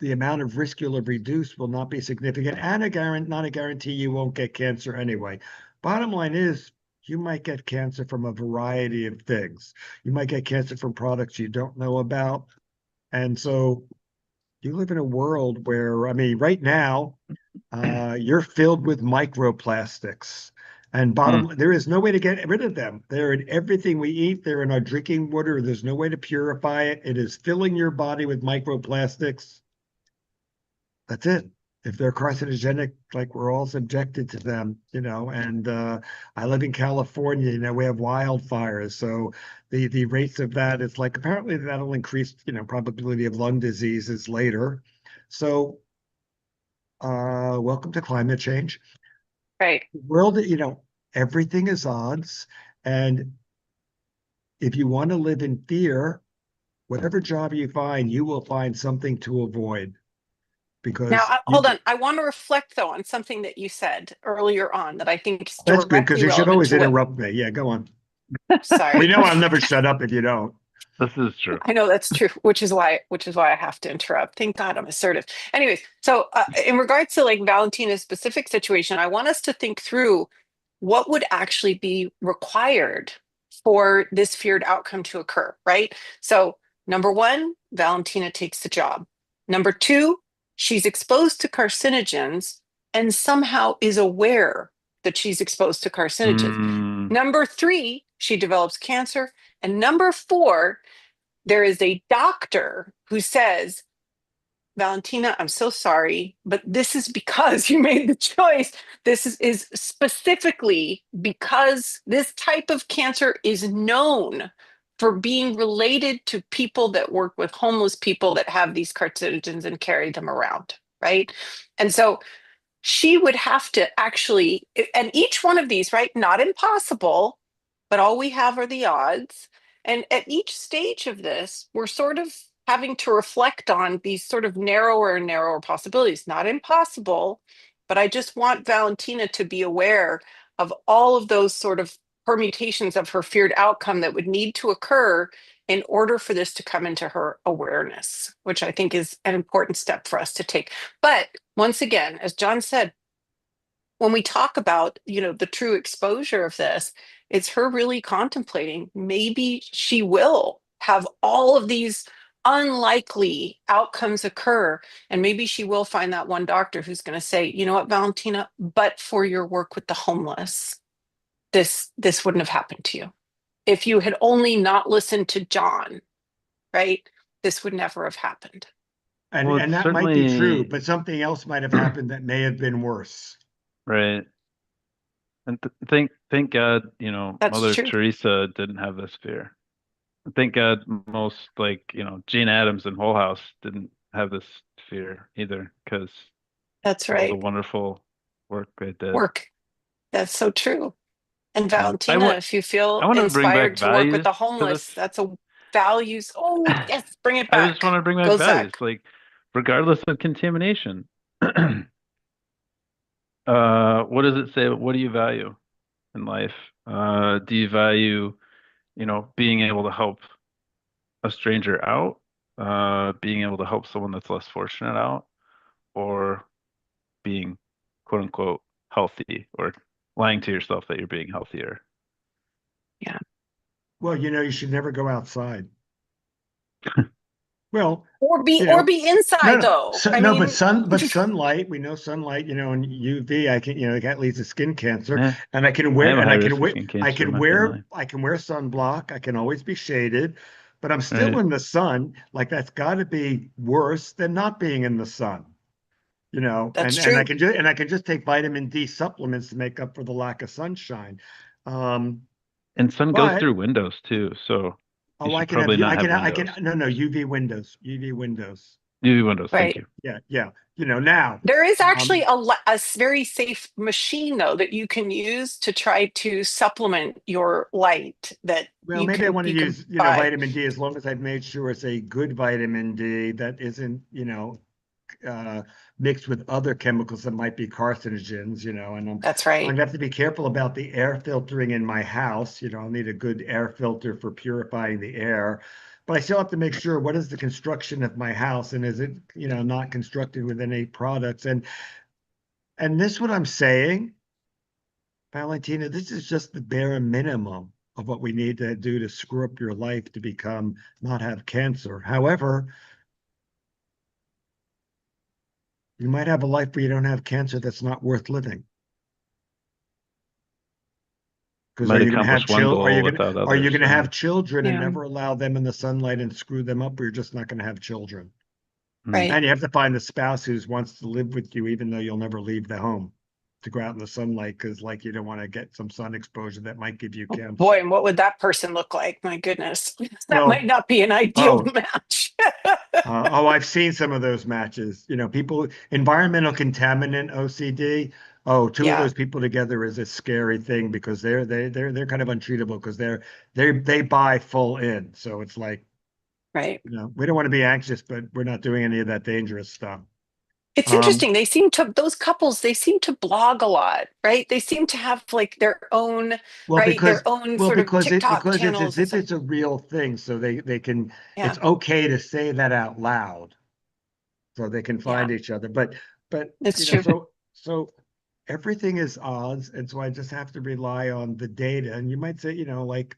the amount of risk you'll have reduced will not be significant, and not a guarantee you won't get cancer anyway. Bottom line is, you might get cancer from a variety of things. You might get cancer from products you don't know about. And so you live in a world where, I mean, right now, you're filled with microplastics. And Mm. there is no way to get rid of them. They're in everything we eat. They're in our drinking water. There's no way to purify it. It is filling your body with microplastics. That's it. If they're carcinogenic, like we're all subjected to them, and I live in California, we have wildfires. So the rates of that is like apparently that'll increase, probability of lung diseases later. So welcome to climate change. Right. The world, everything is odds. And if you want to live in fear, whatever job you find, you will find something to avoid Now, because hold on. I want to reflect though on something that you said earlier on that I think is that's good because directly you should relevant always to what, interrupt me. Yeah, go on. We sorry. know I'll never shut up if you don't. This is true. I know that's true, which is why I have to interrupt. Thank God I'm assertive. Anyways, so in regards to like Valentina's specific situation, I want us to think through what would actually be required for this feared outcome to occur, right? So, number one, Valentina takes the job. Number two, she's exposed to carcinogens and somehow is aware that she's exposed to carcinogens. Mm, Number three, she develops cancer. And number four, there is a doctor who says, Valentina, I'm so sorry, but this is because you made the choice. Is specifically because this type of cancer is known for being related to people that work with homeless people that have these carcinogens and carry them around, right? And so she would have to actually, and each one of these, right? Not impossible, but all we have are the odds. And at each stage of this, we're sort of having to reflect on these sort of narrower and narrower possibilities. Not impossible, but I just want Valentina to be aware of all of those sort of permutations of her feared outcome that would need to occur in order for this to come into her awareness, which I think is an important step for us to take. But once again, as Jon said, when we talk about, the true exposure of this, it's her really contemplating maybe she will have all of these unlikely outcomes occur, and maybe she will find that one doctor who's going to say, you know what, Valentina, but for your work with the homeless, this wouldn't have happened to you. If you had only not listened to Jon, right, this would never have happened. And well, it's that might be true, certainly but something else might have happened that may have been worse. right. And th thank God, That's Mother true. Teresa didn't have this fear. Thank God most like, Jane Addams and Whole House didn't have this fear either, because That's of all the right. wonderful work they did. Work. That's so true. And And Valentina, if you I feel want to bring back inspired to work with values the to this. homeless, that's a values. Oh, yes, bring it I just back. want to bring back Go, values, Zach. like regardless of contamination. What does it say? What do you value in life? Do you value, being able to help a stranger out, being able to help someone that's less fortunate out, or being quote unquote healthy, or lying to yourself that you're being healthier. Yeah. Well, you should never go outside. Well, Or be you or know, be inside though. I no, but mean, sunlight, we know sunlight, and UV, that leads to skin cancer. Yeah, And I can I wear, am a and high I can risk of wear, skin cancer in my family. I can wear sunblock. I can always be shaded, but I'm still Right. in the sun. Like that's got to be worse than not being in the sun, that's and true. I can just take vitamin D supplements to make up for the lack of sunshine. Um, And sun goes but through windows too, so you oh, should probably not have I can, windows. no, UV windows. UV windows, thank Right. you. Yeah, yeah. Now, There is actually um, very safe machine though that you can use to try to supplement your light that well, maybe I want to you can use, buy. vitamin D as long as I've made sure it's a good vitamin D that isn't, uh, mixed with other chemicals that might be carcinogens, and That's I'm right. gonna have to be careful about the air filtering in my house. I'll need a good air filter for purifying the air. But I still have to make sure what is the construction of my house and is it, not constructed with any products. And this what I'm saying, Valentina, this is just the bare minimum of what we need to do to screw up your life to become not have cancer. However, you might have a life where you don't have cancer that's not worth living. Because Might accomplish one goal without are you others, gonna right? have children and Yeah. never allow them in the sunlight and screw them up, or you're just not gonna have children? Mm. Right. And you have to find the spouse who wants to live with you, even though you'll never leave the home, to go out in the sunlight because, like, you don't want to get some sun exposure that might give you Oh, cancer. boy, and what would that person look like? My goodness. That might Well, not be an ideal oh, match. I've seen some of those matches. People, environmental contaminant OCD. Oh, two of Yeah, those people together is a scary thing because they're kind of untreatable because they buy full in. So it's like, right. we don't want to be anxious, but we're not doing any of that dangerous stuff. It's Um, interesting. Those couples, they seem to blog a lot, right? They seem to have like their own, well, right? because Their own well, sort of because TikTok it's as channels and if stuff. it's a real thing, so they can. Yeah, It's okay to say that out loud, so they can yeah, find each other. But it's true. so everything is odds, and so I just have to rely on the data. And you might say, like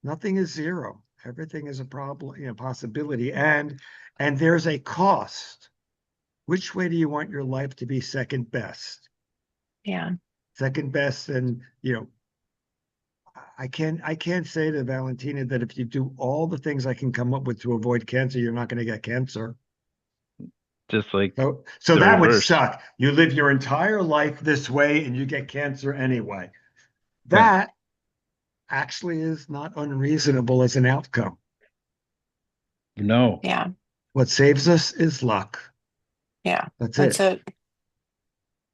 nothing is zero. Everything is a problem, possibility, and there's a cost. Which way do you want your life to be second best? Yeah, Second best, and I can't say to Valentina that if you do all the things I can come up with to avoid cancer, you're not going to get cancer. Just like So the that would reverse. suck. You live your entire life this way and you get cancer anyway. Right. That actually is not unreasonable as an outcome. No. yeah, What saves us is luck. yeah. That's That's it. it.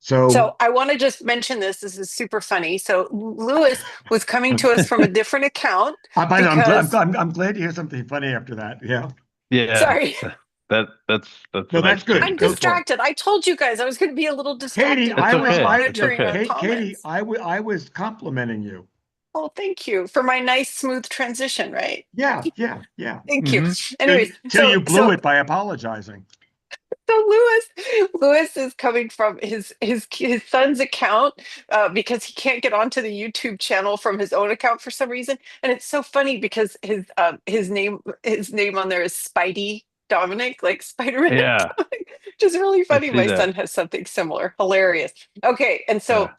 So So I want to just mention this. This is super funny. So Lewis was coming to us from a different account by the way, because, I'm glad to hear something funny after that. Yeah. Yeah. sorry, That's a No, nice that's good. I'm change Go pace. for it. distracted. I told you guys I was going to be a little Katie, distracted It's while I'm okay. It's monitoring okay. our Katie, comments. I was complimenting you. Oh, thank you for my nice, smooth transition, right? Yeah, yeah, yeah. Thank you. Hmm. Anyways, Till you blew it by apologizing. so Lewis is coming from his son's account because he can't get onto the YouTube channel from his own account for some reason, and it's so funny because his name on there is Spidey Dominic, like Spider-Man Yeah, Dominic, which is really I funny. see My son that. has something similar, hilarious. Okay, and Yeah. so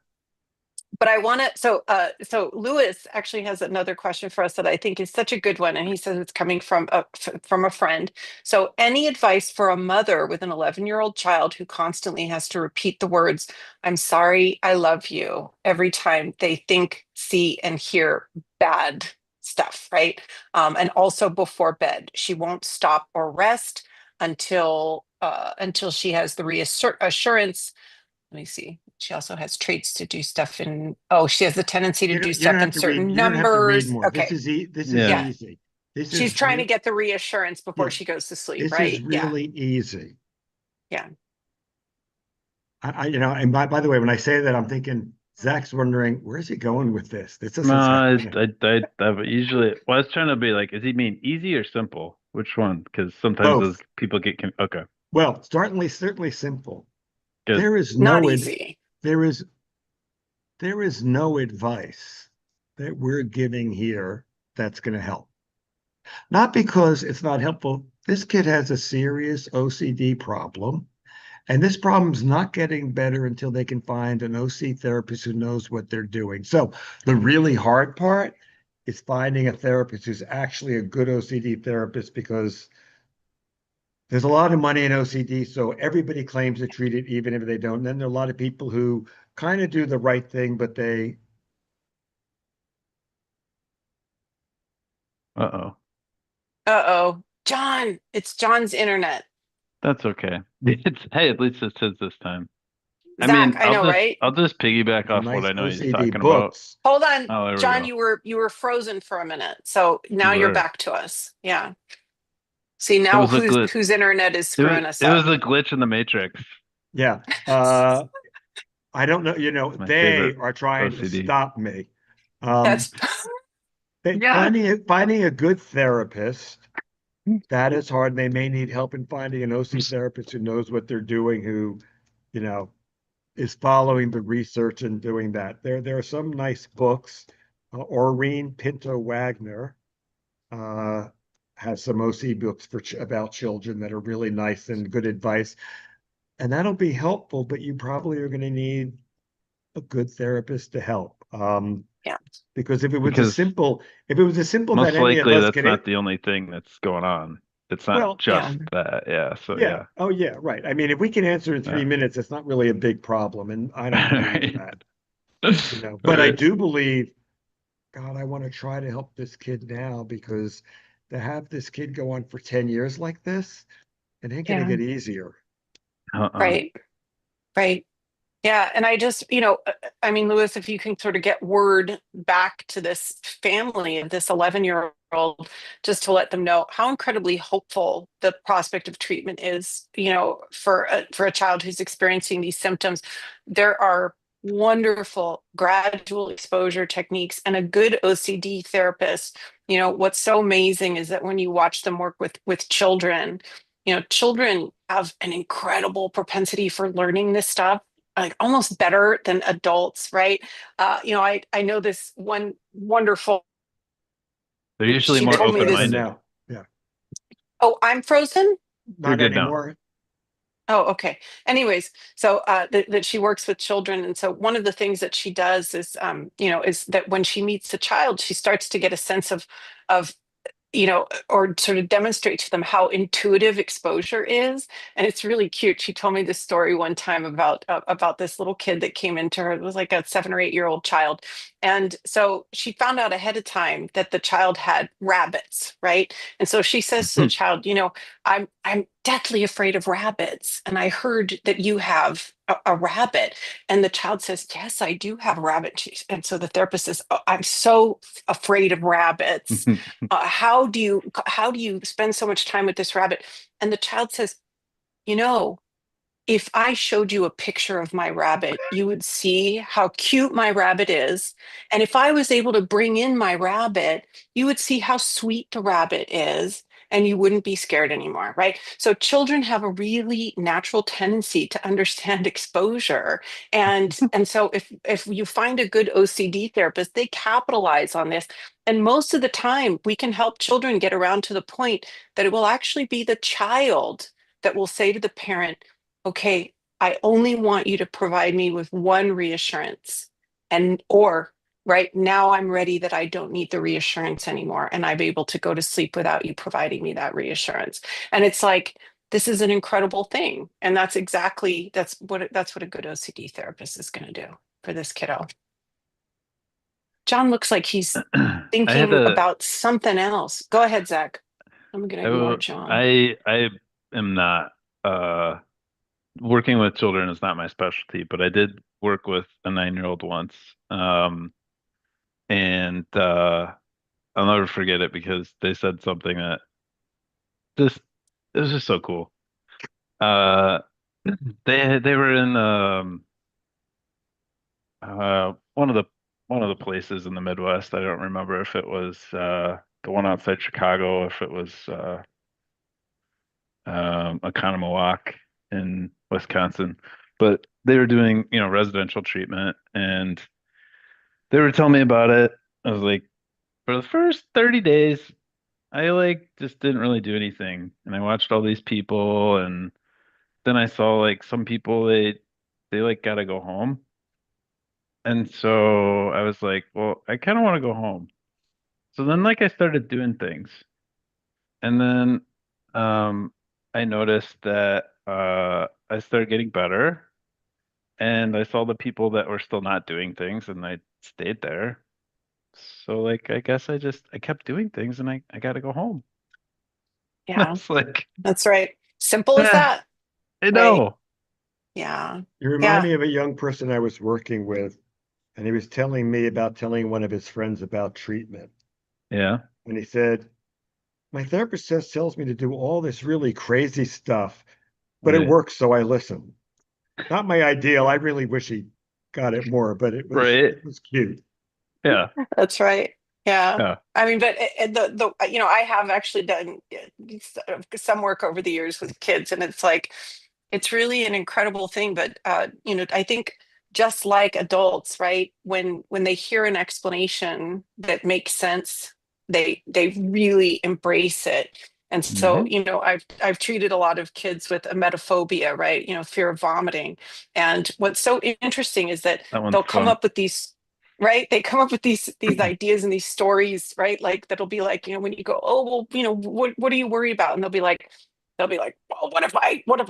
but I want to so Lewis actually has another question for us that I think is such a good one, and he says it's coming from a friend. So any advice for a mother with an 11-year-old child who constantly has to repeat the words "I'm sorry, I love you" every time they think, see, and hear bad stuff, right? And also before bed, she won't stop or rest until she has the reassurance. Let me see. She also has traits to do stuff in, oh, she has the tendency to do You don't stuff have in to read. certain You don't have to read numbers. more. Okay. This is Yeah. Yeah. easy. This She's is trying to real. get the reassurance before Yeah, she goes to sleep, this is right? Yeah. really easy. Yeah. And by the way, when I say that, I'm thinking Zach's wondering where's he going with this. This No, doesn't sound. I usually, well, I was trying to be like, is he mean easy or simple? Which one? Because sometimes those Both. people okay, Well, certainly simple. good. There is Not no ad, easy. there is there is no advice that we're giving here that's going to help. Not because it's not helpful. This kid has a serious OCD problem, and this problem's not getting better until they can find an OC therapist who knows what they're doing. So the really hard part is finding a therapist who's actually a good OCD therapist because there's a lot of money in OCD, so everybody claims to treat it even if they don't. And then there are a lot of people who kind of do the right thing, but they Uh-oh. Uh-oh. John, it's John's internet. That's okay. It's hey, at least it's his this time. I Zach, mean, I know, right? I'll just piggyback off what nice I know he's OCD talking about. books. Hold on. Oh, there we John, go. you were frozen for a minute. So You now you're were. back to us. Yeah. See, It now was a glitch. whose internet is screwing us It was up? a glitch in the Matrix. Yeah. I don't know, My they favorite are trying to OCD. stop me. Um, That's Yes. finding a good therapist, that is hard. They may need help in finding an OC therapist who knows what they're doing, who, you know, is following the research and doing that. There are some nice books. Aureen Pinto Wagner uh, has some OC books about children that are really nice and good advice, and that'll be helpful. But you probably are going to need a good therapist to help. yeah. Because Because if it was as simple that most any of likely us that's can, not the only thing that's going on. It's not well, Yeah. just that. Yeah. So yeah, yeah. oh yeah, right. I mean, if we can answer in three Yeah. minutes, it's not really a big problem, and I don't believe Right. that, But I Right. do believe, God, I want to try to help this kid now because to have this kid go on for 10 years like this, it ain't gonna Yeah. get easier. Uh-uh. Right. Right. Yeah, and I just, I mean, Lewis, if you can sort of get word back to this family of this 11-year-old, just to let them know how incredibly hopeful the prospect of treatment is, for a child who's experiencing these symptoms. There are wonderful gradual exposure techniques and a good OCD therapist. What's so amazing is that when you watch them work with children, children have an incredible propensity for learning this stuff like almost better than adults, right? I know this one wonderful. They're usually She more told me Frozen this. open-minded. now. Yeah, Oh, I'm frozen. You're not good now. anymore. Oh, okay. Anyways, so that she works with children, and so one of the things that she does is that when she meets a child, she starts to get a sense of or sort of demonstrate to them how intuitive exposure is. And it's really cute. She told me this story one time about this little kid that came into her. It was like a 7 or 8 year old child. And so she found out ahead of time that the child had rabbits, right? And so she says to the child, I'm deathly afraid of rabbits. And I heard that you have a rabbit. And the child says, yes, I do have a rabbit. And so the therapist says, oh, I'm so afraid of rabbits. How do you spend so much time with this rabbit? And the child says, you know, if I showed you a picture of my rabbit, you would see how cute my rabbit is. And if I was able to bring in my rabbit, you would see how sweet the rabbit is. And you wouldn't be scared anymore, right? So children have a really natural tendency to understand exposure. And so if you find a good OCD therapist, they capitalize on this. And most of the time, we can help children get around to the point that it will actually be the child that will say to the parent, okay, I only want you to provide me with one reassurance. Or right now I'm ready that I don't need the reassurance anymore. And I'm able to go to sleep without you providing me that reassurance. And it's like, this is an incredible thing. And that's what a good OCD therapist is going to do for this kiddo. John looks like he's I had thinking a about something else. Go ahead, Zach. I'm going to ignore John. I am not working with children is not my specialty, but I did work with a 9-year-old once. And I'll never forget it because they said something that just it was just so cool. Uh they were in one of the places in the Midwest. I don't remember if it was the one outside Chicago, if it was Oconomowoc in Wisconsin, but they were doing, residential treatment, and they were telling me about it. I was like, for the first 30 days, I like just didn't really do anything, and I watched all these people, and then I saw like some people they like gotta go home, and so I was like, well, I kind of want to go home. So then like I started doing things. And then I noticed that I started getting better, and I saw the people that were still not doing things, and I stayed there. So like I kept doing things, and I got to go home. I Yeah, was like, that's right. Simple as eh, that, I right? know. Yeah. You remind Yeah. me of a young person I was working with, and he was telling me about telling one of his friends about treatment. Yeah, And he said, my therapist tells me to do all this really crazy stuff, but it right, works, so I listen. Not my ideal. I really wish he got it more, but right. it was cute. Yeah, That's right. Yeah. yeah. I mean, but I have actually done some work over the years with kids, and it's like, it's really an incredible thing. But, I think just like adults, right? When they hear an explanation that makes sense, they really embrace it. And so, Hmm. I've treated a lot of kids with emetophobia, right? Fear of vomiting. And what's so interesting is that That one's they'll come fun. up with these, right? They come up with these ideas and these stories, right? Like that'll be like, when you go, oh well, what do you worry about? And they'll be like, well, what if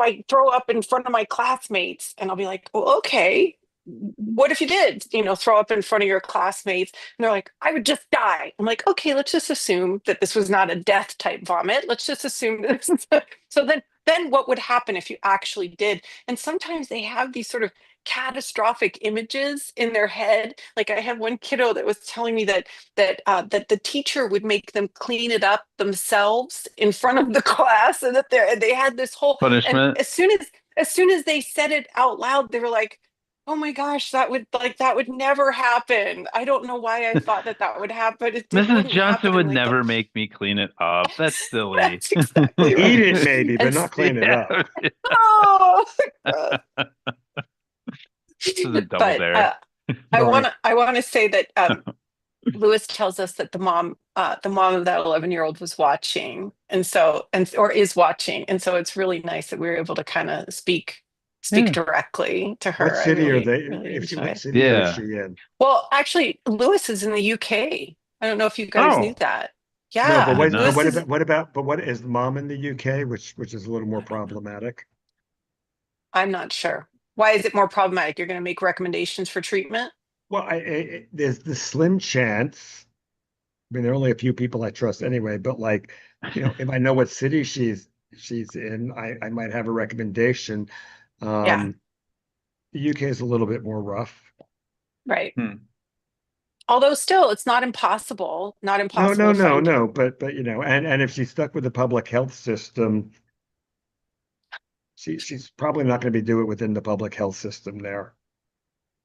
I throw up in front of my classmates? And I'll be like, well, okay. What if you did, throw up in front of your classmates? And they're like, I would just die. I'm like, okay, let's just assume that this was not a death type vomit. Let's just assume that this is so then what would happen if you actually did? And sometimes they have these sort of catastrophic images in their head. Like I had one kiddo that was telling me that the teacher would make them clean it up themselves in front of the class, and that they had this whole. And Punishment. as soon as they said it out loud, they were like, "Oh my gosh, that would never happen. I don't know why I thought that would happen. It Mrs. wouldn't Johnson happen." would And like never make me clean it up. That's silly. that's exactly Eat right. it maybe, but And not clean it up. Yeah, oh, this is a double but dare. Sorry. I want to say that Lewis tells us that the mom of that 11-year-old was watching, and so and or is watching, and so it's really nice that we were able to kind of speak Yeah. directly to What her. I city are really they? really If she, enjoy what it. city is she Yeah. in? Well, actually, Lewis is in the UK. I don't know if you guys knew Oh, that. No, I Yeah, did but not. Lewis is. what is the mom in the UK, which is a little more I don't know. problematic? I'm not sure. Why is it more problematic? You're going to make recommendations for treatment? Well, there's the slim chance. I mean, there are only a few people I trust anyway, but like, if I know what city she's in, I might have a recommendation. Yeah, Um, the UK is a little bit more rough. right. Hmm. Although still, it's not impossible. Not No, impossible no, to no, find. no. But and if she's stuck with the public health system, she's probably not going to be doing it within the public health system there.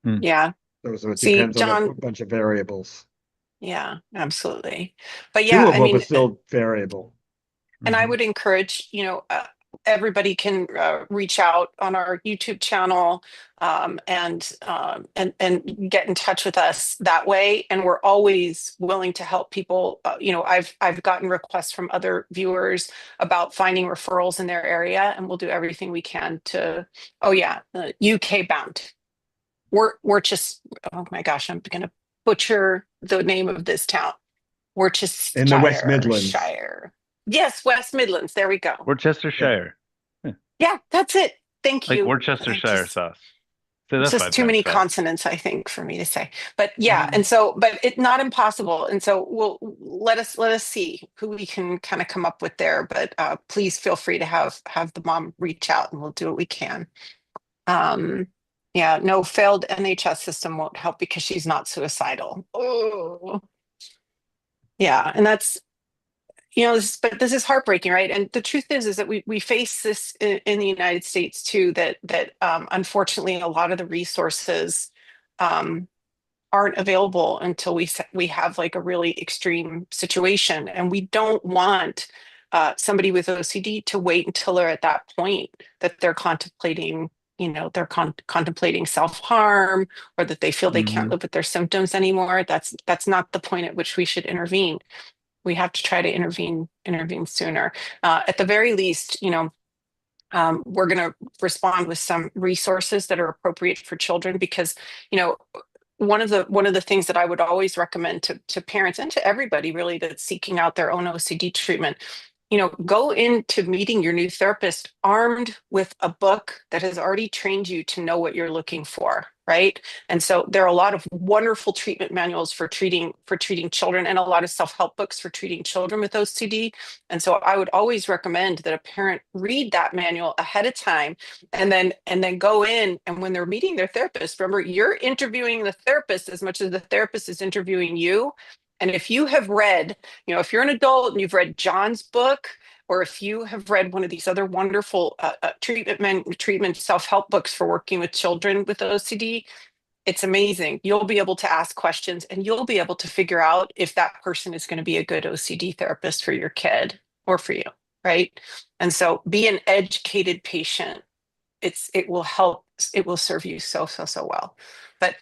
Hmm. Yeah. So it See, depends on a John. bunch of variables. Yeah, absolutely. But yeah, I Doable, but mean, still variable. and I Hmm. would encourage, everybody can reach out on our YouTube channel, and get in touch with us that way. And we're always willing to help people. I've gotten requests from other viewers about finding referrals in their area, and we'll do everything we can to. Oh yeah, UK bound. We're just. Oh my gosh, I'm gonna butcher the name of this town. In the West Worcestershire, Midlands. Shire. Yes, West Midlands. There we go. Yeah. Worcestershire. Yeah. Yeah, that's it. Thank Like you. I Worcestershire just sauce. Say it's that just five too times many fast. consonants, I think, for me to say. But yeah, Um, and so, but it's not impossible. And so we'll let us see who we can kind of come up with there. But please feel free to have the mom reach out, and we'll do what we can. Um, yeah, no, failed NHS system won't help because she's not suicidal. Oh, yeah, and that's but this is heartbreaking, right? And the truth is that we face this in the United States too. That unfortunately, a lot of the resources um, aren't available until we have like a really extreme situation, and we don't want somebody with OCD to wait until they're at that point that they're contemplating, they're contemplating self-harm, or that they feel they can't Hmm. live with their symptoms anymore. That's not the point at which we should intervene. We have to try to intervene sooner. At the very least, we're going to respond with some resources that are appropriate for children, because you know one of the things that I would always recommend to parents and to everybody really that's seeking out their own OCD treatment, go into meeting your new therapist armed with a book that has already trained you to know what you're looking for, right? And so there are a lot of wonderful treatment manuals for treating children, and a lot of self-help books for treating children with OCD. And so I would always recommend that a parent read that manual ahead of time, and then go in, and when they're meeting their therapist, remember, you're interviewing the therapist as much as the therapist is interviewing you. And if you have read, if you're an adult and you've read Jon's book, or if you have read one of these other wonderful treatment self-help books for working with children with OCD, it's amazing. You'll be able to ask questions, and you'll be able to figure out if that person is going to be a good OCD therapist for your kid or for you, right? And so be an educated patient. It will serve you so well. But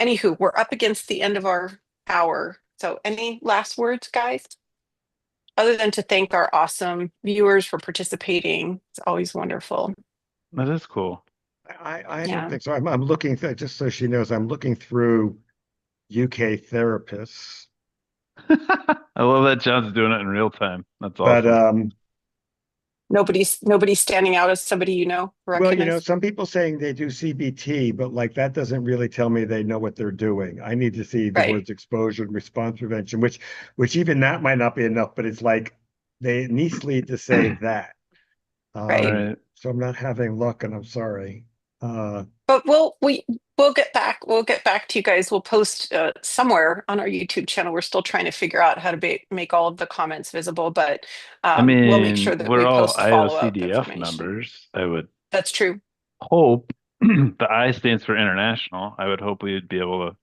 anywho, we're up against the end of our hour. So any last words, guys? Other than to thank our awesome viewers for participating. It's always wonderful. That is cool. I don't Yeah. think so. I'm looking just so she knows, I'm looking through UK therapists, I love that John's doing it in real time. That's but awesome. Nobody's standing out as somebody well, recognize. some people saying they do CBT, but like that doesn't really tell me they know what they're doing. I need to see the Right, words exposure and response prevention, which even that might not be enough, but it's like they need to say that. right. Right. So I'm not having luck, and I'm sorry. Uh, But we'll get back to you guys. We'll post somewhere on our YouTube channel. We're still trying to figure out how to make all of the comments visible, but I we'll make mean, sure that we're we all post follow-up IOCDF information. members. I would That's true. hope the I stands for international. I would hope we would be able to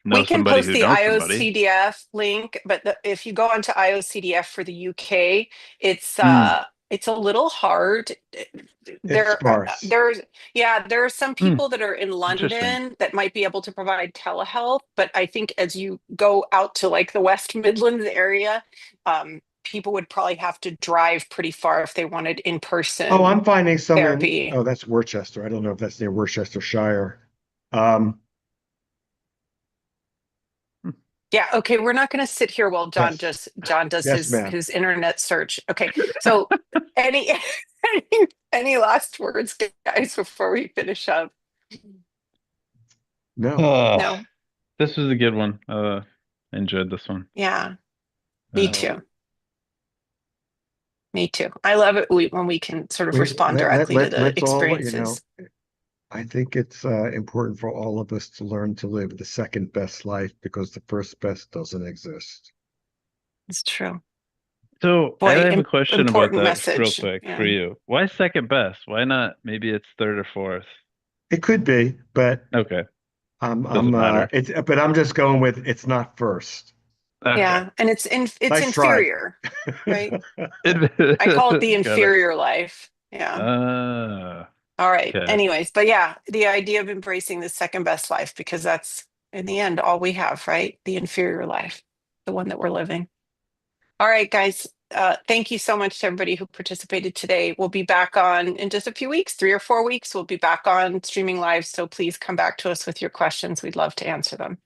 know We can somebody post who the knows somebody. IOCDF link, but if you go onto IOCDF for the UK, it's Mm, uh it's a little hard. it's There sparse. there's yeah, there are some mm, people that are in interesting. London that might be able to provide telehealth, but I think as you go out to like the West Midlands area, people would probably have to drive pretty far if they wanted Oh, in-person I'm finding some in, therapy. oh, that's Worcester. I don't know if that's near Worcestershire. Um, Hmm. Yeah, okay, we're not going to sit here while John yes, just John does yes, his ma'am. his internet search. Okay. So any any last words, guys, before we finish up? No. Oh, No. this was a good one. I enjoyed this one. Yeah, me Uh, too. Me too. I love it when we can sort of We respond directly to the let's all, experiences. I think it's important for all of us to learn to live the second best life because the first best doesn't exist. It's true. so I Boy, have a question about important that real message. quick for Yeah. you. Why second best? Why not? Maybe it's third or fourth. It could be, but Okay, I'm doesn't matter. but I'm just going with it's not first. Okay. Yeah, and it's Nice try. inferior, right? I call it the Got it. inferior life. Yeah. Ah, All right. okay. Anyways, but yeah, the idea of embracing the second best life, because that's in the end all we have, right? The inferior life, the one that we're living. All right, guys. Thank you so much to everybody who participated today. We'll be back on in just a few weeks, 3 or 4 weeks. We'll be back on streaming live. So please come back to us with your questions. We'd love to answer them.